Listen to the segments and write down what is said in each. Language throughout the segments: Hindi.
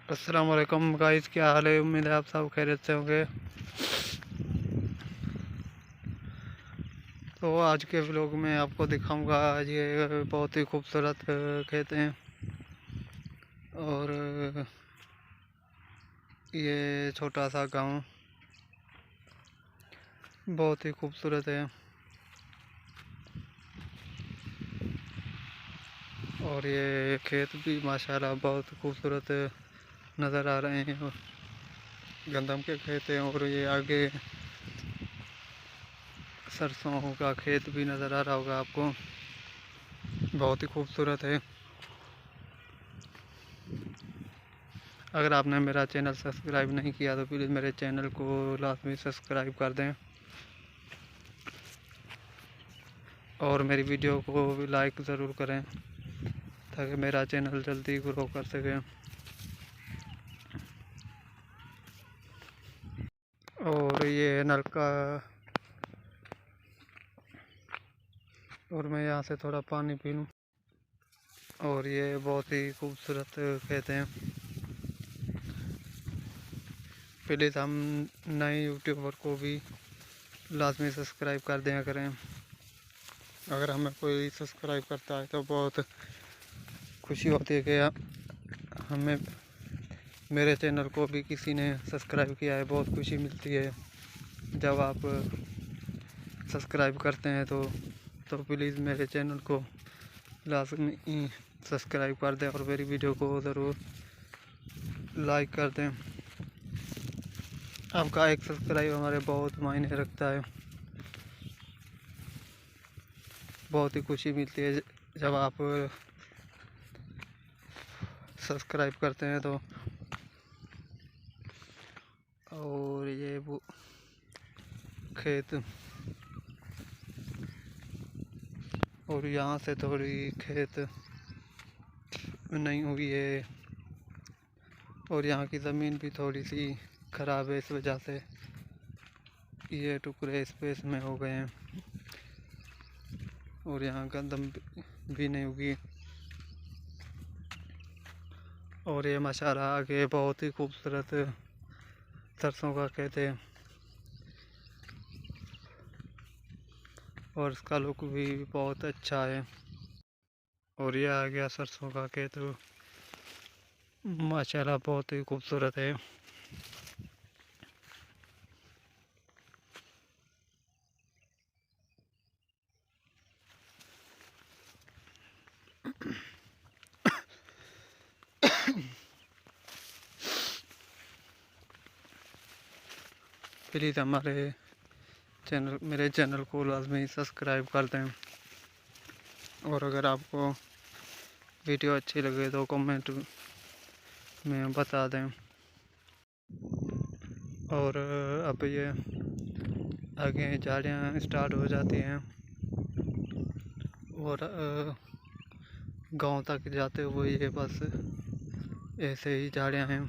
अस्सलाम वालेकुम गाइस, क्या हाल है। उम्मीद है आप सब खैरियत से होंगे। तो आज के व्लॉग में आपको दिखाऊंगा, ये बहुत ही खूबसूरत खेत हैं और ये छोटा सा गांव बहुत ही खूबसूरत है। और ये खेत भी माशाल्लाह बहुत खूबसूरत नज़र आ रहे हैं। और गंदम के खेत हैं और ये आगे सरसों का खेत भी नज़र आ रहा होगा आपको, बहुत ही खूबसूरत है। अगर आपने मेरा चैनल सब्सक्राइब नहीं किया तो प्लीज़ मेरे चैनल को लाजमी सब्सक्राइब कर दें और मेरी वीडियो को भी लाइक ज़रूर करें ताकि मेरा चैनल जल्दी ग्रो कर सके। और ये नलका, और मैं यहाँ से थोड़ा पानी पी लूँ। और ये बहुत ही खूबसूरत खेत हैं। प्लीज़ हम नए यूट्यूबर को भी लाजमी सब्सक्राइब कर दिया करें। अगर हमें कोई सब्सक्राइब करता है तो बहुत खुशी होती है कि हमें, मेरे चैनल को भी किसी ने सब्सक्राइब किया है। बहुत खुशी मिलती है जब आप सब्सक्राइब करते हैं। तो प्लीज़ मेरे चैनल को लाजमी सब्सक्राइब कर दें और मेरी वीडियो को ज़रूर लाइक कर दें। आपका एक सब्सक्राइब हमारे बहुत मायने रखता है। बहुत ही खुशी मिलती है जब आप सब्सक्राइब करते हैं तो। और ये वो खेत, और यहाँ से थोड़ी खेत नहीं हुई है और यहाँ की ज़मीन भी थोड़ी सी ख़राब है, इस वजह से ये टुकड़े स्पेस में हो गए हैं और यहाँ गंदम भी नहीं उगी। और ये माशाल्लाह आगे बहुत ही खूबसूरत सरसों का खेत है और इसका लुक भी बहुत अच्छा है। और ये आ गया सरसों का खेत, माशाल्लाह बहुत ही खूबसूरत है। प्लीज़ मेरे चैनल को लाजमी सब्सक्राइब कर दें और अगर आपको वीडियो अच्छी लगे तो कमेंट में बता दें। और अब ये आगे झाड़ियाँ स्टार्ट हो जाती हैं और गांव तक जाते हुए ये बस ऐसे ही झाड़ियाँ हैं।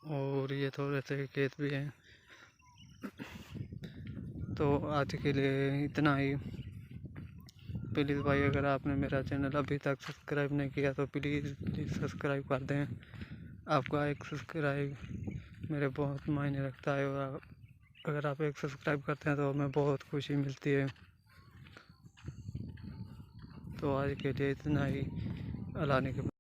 और ये थोड़े से खेत भी हैं। तो आज के लिए इतना ही। प्लीज़ भाई, अगर आपने मेरा चैनल अभी तक सब्सक्राइब नहीं किया तो प्लीज़ सब्सक्राइब कर दें। आपका एक सब्सक्राइब मेरे बहुत मायने रखता है और अगर आप एक सब्सक्राइब करते हैं तो हमें बहुत खुशी मिलती है। तो आज के लिए इतना ही। अल्लाह ने के